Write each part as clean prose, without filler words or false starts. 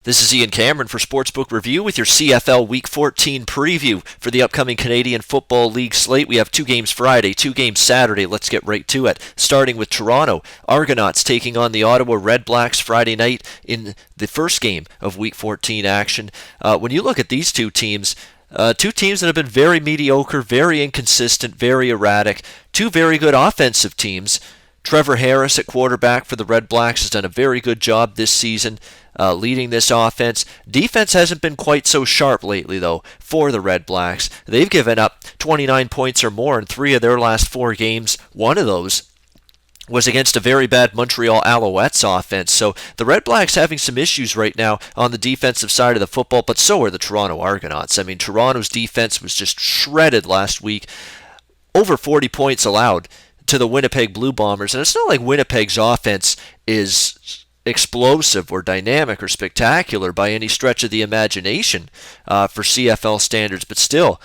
This is Ian Cameron for Sportsbook Review with your CFL Week 14 preview for the upcoming Canadian Football League slate. We have 2 games Friday, 2 games Saturday. Let's get right to it. Starting with Toronto, Argonauts taking on the Ottawa Redblacks Friday night in the first game of Week 14 action. When you look at these two teams that have been very mediocre, very inconsistent, very erratic, two very good offensive teams. Trevor Harris at quarterback for the Red Blacks has done a very good job this season leading this offense. Defense hasn't been quite so sharp lately, though, for the Red Blacks. They've given up 29 points or more in 3 of their last 4 games. One of those was against a very bad Montreal Alouettes offense. So the Red Blacks having some issues right now on the defensive side of the football, but so are the Toronto Argonauts. I mean, Toronto's defense was just shredded last week. Over 40 points allowed to the Winnipeg Blue Bombers, and it's not like Winnipeg's offense is explosive or dynamic or spectacular by any stretch of the imagination for CFL standards, but still,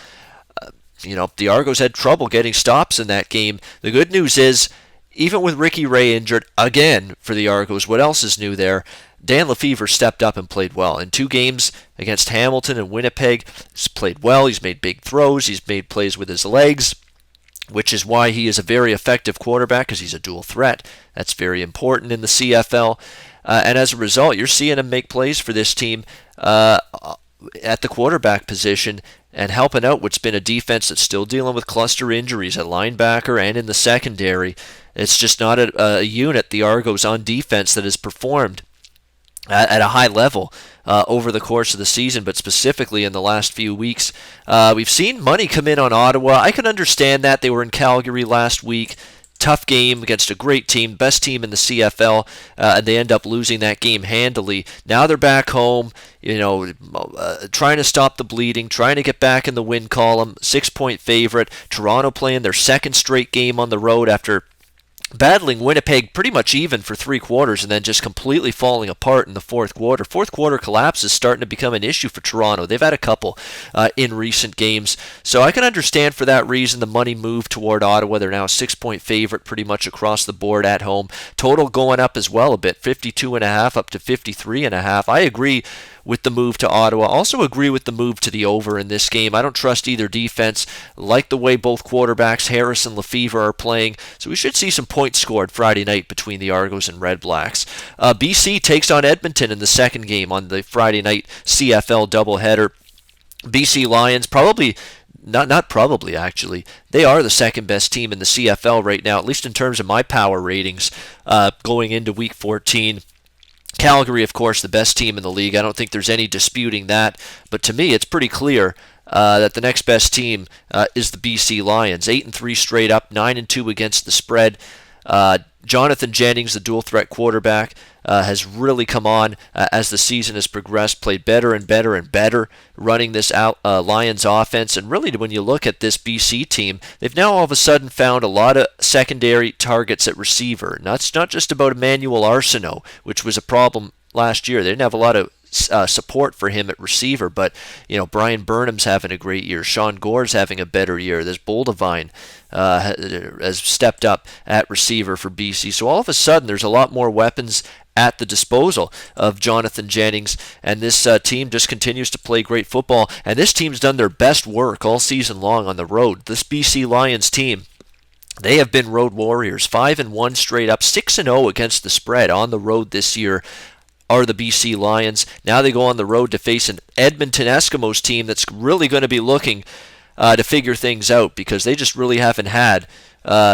the Argos had trouble getting stops in that game. The good news is, even with Ricky Ray injured again for the Argos, what else is new there? Dan Lefevre stepped up and played well. In 2 games against Hamilton and Winnipeg, he's played well, he's made big throws, he's made plays with his legs, which is why he is a very effective quarterback, because he's a dual threat. That's very important in the CFL. And as a result, you're seeing him make plays for this team at the quarterback position and helping out what's been a defense that's still dealing with cluster injuries at linebacker and in the secondary. It's just not a unit, the Argos, on defense that has performed at a high level over the course of the season, but specifically in the last few weeks. We've seen money come in on Ottawa. I can understand that. They were in Calgary last week. Tough game against a great team, best team in the CFL, and they end up losing that game handily. Now they're back home, trying to stop the bleeding, trying to get back in the win column. 6-point favorite. Toronto playing their second straight game on the road after battling Winnipeg pretty much even for 3 quarters and then just completely falling apart in the fourth quarter. Fourth quarter collapse is starting to become an issue for Toronto. They've had a couple in recent games. So I can understand for that reason the money moved toward Ottawa. They're now a 6-point favorite pretty much across the board at home. Total going up as well a bit, 52.5 up to 53.5. I agree with the move to Ottawa. Also agree with the move to the over in this game. I don't trust either defense. Like the way both quarterbacks, Harris and Lefevre, are playing. So we should see some points scored Friday night between the Argos and Red Blacks. BC takes on Edmonton in the second game on the Friday night CFL doubleheader. BC Lions not probably actually. They are the second best team in the CFL right now, at least in terms of my power ratings going into Week 14. Calgary, of course, the best team in the league. I don't think there's any disputing that. But to me, it's pretty clear that the next best team is the BC Lions. 8-3 straight up, 9-2 against the spread. Jonathan Jennings, the dual threat quarterback, has really come on as the season has progressed, played better and better and better running this Lions offense. And really, when you look at this BC team, they've now all of a sudden found a lot of secondary targets at receiver. Now, it's not just about Emmanuel Arsenault, which was a problem last year. They didn't have a lot of support for him at receiver, but Brian Burnham's having a great year. Sean Gore's having a better year. There's Boldevine has stepped up at receiver for BC. So all of a sudden, there's a lot more weapons at the disposal of Jonathan Jennings, and this team just continues to play great football. And this team's done their best work all season long on the road. This BC Lions team, they have been road warriors. 5-1 straight up, 6-0 against the spread on the road this year are the BC Lions. Now they go on the road to face an Edmonton Eskimos team that's really going to be looking to figure things out, because they just really haven't had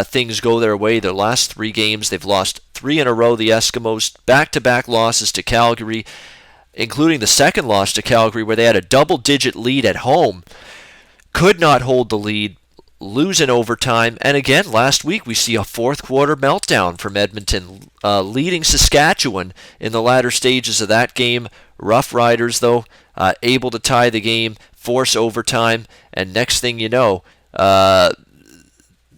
things go their way. Their last 3 games, they've lost 3 in a row, the Eskimos. Back-to-back losses to Calgary, including the second loss to Calgary where they had a double-digit lead at home. Could not hold the lead, lose in overtime, and again, last week we see a fourth quarter meltdown from Edmonton, leading Saskatchewan in the latter stages of that game. Roughriders, though, able to tie the game, force overtime, and next thing you know,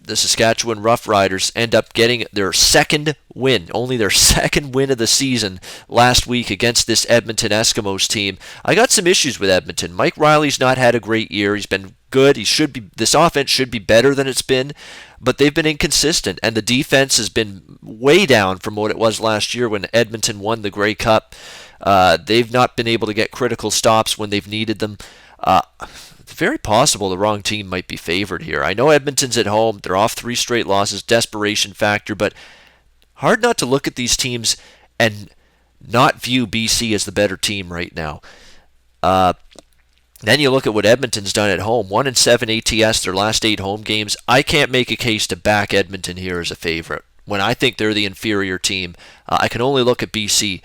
the Saskatchewan Roughriders end up getting their second win, only their second win of the season last week against this Edmonton Eskimos team. I got some issues with Edmonton. Mike Riley's not had a great year. He's been good. This offense should be better than it's been, but they've been inconsistent, and the defense has been way down from what it was last year when Edmonton won the Grey Cup. They've not been able to get critical stops when they've needed them. It's very possible the wrong team might be favored here. I know Edmonton's at home. They're off 3 straight losses, desperation factor, but hard not to look at these teams and not view BC as the better team right now. Then you look at what Edmonton's done at home. 1-7 ATS, their last 8 home games. I can't make a case to back Edmonton here as a favorite when I think they're the inferior team. I can only look at BC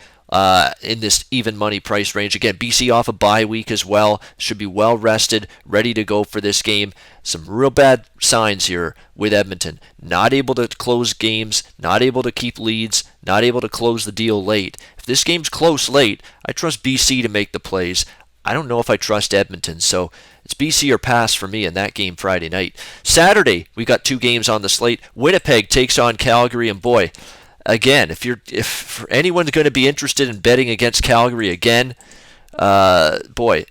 in this even money price range. Again, BC off a bye week as well. Should be well rested, ready to go for this game. Some real bad signs here with Edmonton. Not able to close games, not able to keep leads, not able to close the deal late. If this game's close late, I trust BC to make the plays. I don't know if I trust Edmonton, so it's BC or pass for me in that game Friday night. Saturday, we got 2 games on the slate. Winnipeg takes on Calgary, and boy, again, if anyone's going to be interested in betting against Calgary again, boy,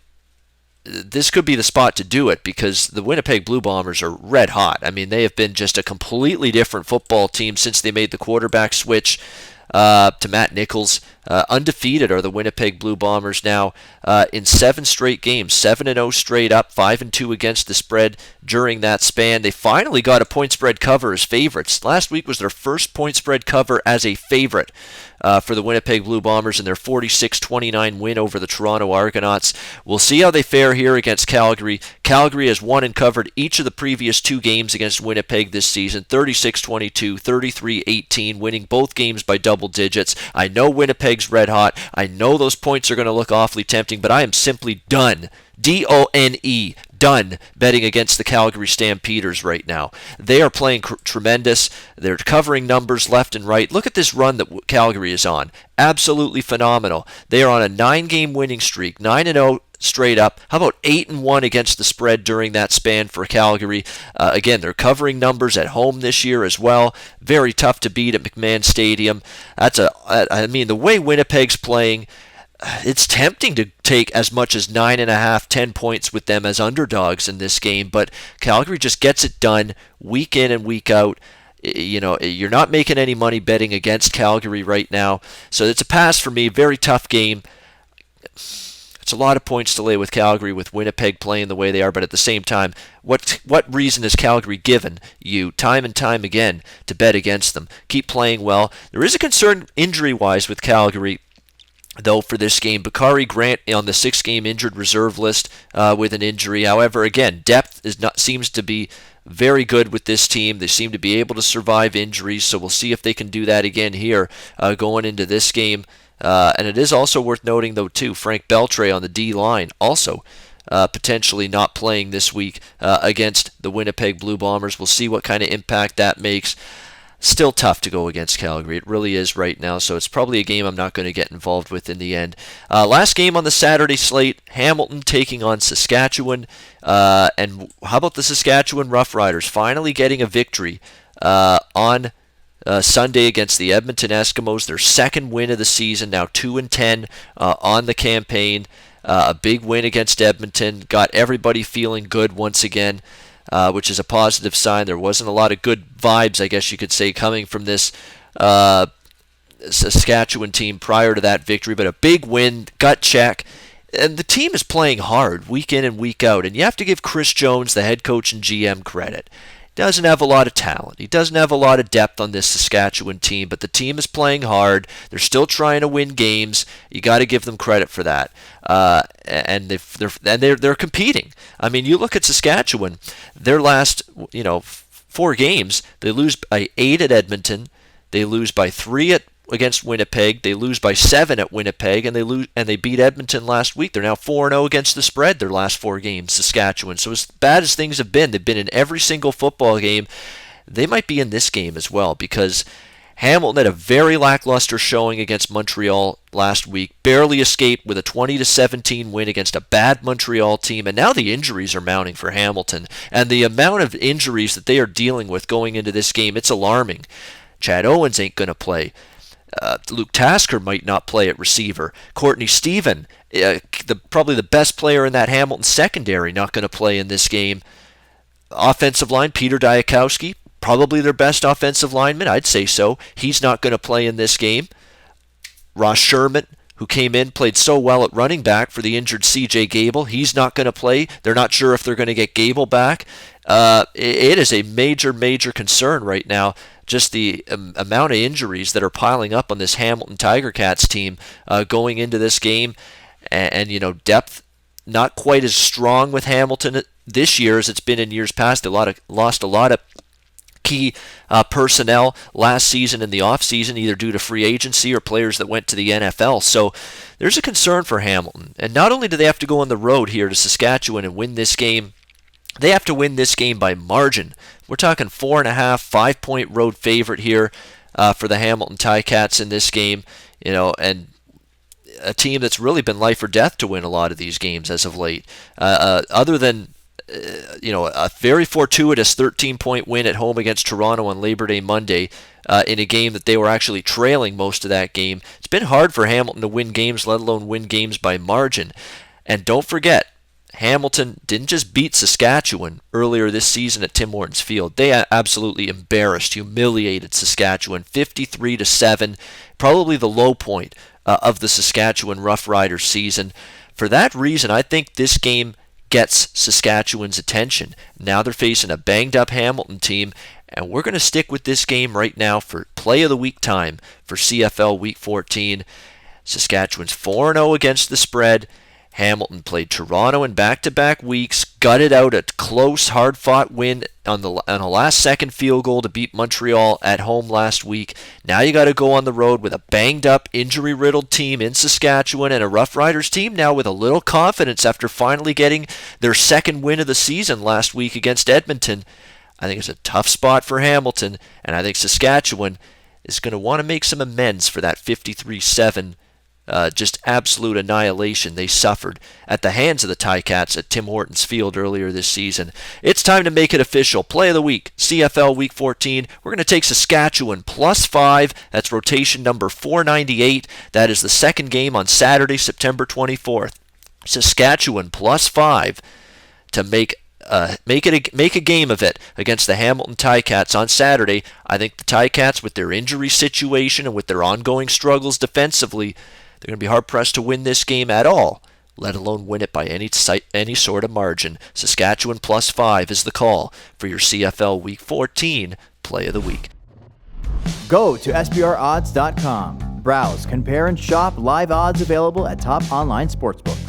this could be the spot to do it because the Winnipeg Blue Bombers are red hot. I mean, they have been just a completely different football team since they made the quarterback switch to Matt Nichols. Undefeated are the Winnipeg Blue Bombers now in 7 straight games, 7-0 straight up, 5-2 against the spread during that span. They finally got a point spread cover as favorites. Last week was their first point spread cover as a favorite for the Winnipeg Blue Bombers in their 46-29 win over the Toronto Argonauts. We'll see how they fare here against Calgary. Calgary has won and covered each of the previous 2 games against Winnipeg this season, 36-22, 33-18, winning both games by double digits. I know Winnipeg's red hot. I know those points are going to look awfully tempting, but I am simply done. D-O-N-E. Done betting against the Calgary Stampeders right now. They are playing tremendous. They're covering numbers left and right. Look at this run that Calgary is on. Absolutely phenomenal. They are on a 9-game winning streak, 9-0 straight up. How about 8-1 against the spread during that span for Calgary? Again, they're covering numbers at home this year as well. Very tough to beat at McMahon Stadium. I mean, the way Winnipeg's playing, it's tempting to take as much as 9.5, 10 points with them as underdogs in this game, but Calgary just gets it done week in and week out. You know, you're not making any money betting against Calgary right now, so it's a pass for me. Very tough game. It's a lot of points to lay with Calgary with Winnipeg playing the way they are, but at the same time, what reason has Calgary given you time and time again to bet against them? Keep playing well. There is a concern injury-wise with Calgary, though, for this game. Bakari Grant on the 6-game injured reserve list with an injury. However, again, depth seems to be very good with this team. They seem to be able to survive injuries, so we'll see if they can do that again here going into this game. And it is also worth noting, though, too, Frank Beltre on the D-line also potentially not playing this week against the Winnipeg Blue Bombers. We'll see what kind of impact that makes. Still tough to go against Calgary. It really is right now, so it's probably a game I'm not going to get involved with in the end. Last game on the Saturday slate, Hamilton taking on Saskatchewan. And how about the Saskatchewan Roughriders finally getting a victory on Sunday against the Edmonton Eskimos, their 2nd win of the season, now 2-10 on the campaign. A big win against Edmonton, got everybody feeling good once again, which is a positive sign. There wasn't a lot of good vibes, I guess you could say, coming from this Saskatchewan team prior to that victory, but a big win, gut check. And the team is playing hard week in and week out, and you have to give Chris Jones, the head coach and GM, credit. Doesn't have a lot of talent. He doesn't have a lot of depth on this Saskatchewan team, but the team is playing hard. They're still trying to win games. You got to give them credit for that. And they're competing. I mean, you look at Saskatchewan. Their last 4 games, they lose by 8 at Edmonton. They lose by 3 against Winnipeg. They lose by 7 at Winnipeg, and they beat Edmonton last week. They're now 4-0 against the spread their last 4 games, Saskatchewan. So as bad as things have been, they've been in every single football game. They might be in this game as well, because Hamilton had a very lackluster showing against Montreal last week, barely escaped with a 20-17 win against a bad Montreal team, and now the injuries are mounting for Hamilton. And the amount of injuries that they are dealing with going into this game, it's alarming. Chad Owens ain't going to play. Luke Tasker might not play at receiver. Courtney Stephen, probably the best player in that Hamilton secondary, not going to play in this game. Offensive line, Peter Diakowski, probably their best offensive lineman, I'd say so. He's not going to play in this game. Ross Sherman, who came in, played so well at running back for the injured C.J. Gable. He's not going to play. They're not sure if they're going to get Gable back. It is a major, major concern right now, just the amount of injuries that are piling up on this Hamilton Tiger Cats team going into this game. And depth not quite as strong with Hamilton this year as it's been in years past. They lost a lot of key personnel last season in the offseason, either due to free agency or players that went to the NFL. So there's a concern for Hamilton. And not only do they have to go on the road here to Saskatchewan and win this game, they have to win this game by margin. We're talking 4.5, 5-point road favorite here for the Hamilton Ticats in this game, and a team that's really been life or death to win a lot of these games as of late. Other than a very fortuitous 13-point win at home against Toronto on Labor Day Monday in a game that they were actually trailing most of that game. It's been hard for Hamilton to win games, let alone win games by margin. And don't forget, Hamilton didn't just beat Saskatchewan earlier this season at Tim Hortons Field. They absolutely embarrassed, humiliated Saskatchewan 53-7, probably the low point of the Saskatchewan Roughriders season. For that reason, I think this game gets Saskatchewan's attention. Now they're facing a banged-up Hamilton team, and we're going to stick with this game right now for Play of the Week time for CFL Week 14. Saskatchewan's 4-0 against the spread. Hamilton played Toronto in back-to-back weeks, gutted out a close, hard-fought win on a last-second field goal to beat Montreal at home last week. Now you got to go on the road with a banged-up, injury-riddled team in Saskatchewan and a Roughriders team now with a little confidence after finally getting their second win of the season last week against Edmonton. I think it's a tough spot for Hamilton, and I think Saskatchewan is going to want to make some amends for that 53-7 just absolute annihilation they suffered at the hands of the Ticats at Tim Hortons Field earlier this season. It's time to make it official. Play of the week, CFL Week 14. We're going to take Saskatchewan +5. That's rotation number 498. That is the second game on Saturday, September 24th. Saskatchewan +5 to make a game of it against the Hamilton Ticats on Saturday. I think the Ticats, with their injury situation and with their ongoing struggles defensively, they're going to be hard-pressed to win this game at all, let alone win it by any sort of margin. Saskatchewan +5 is the call for your CFL Week 14 Play of the Week. Go to SBRodds.com. Browse, compare, and shop live odds available at top online sportsbooks.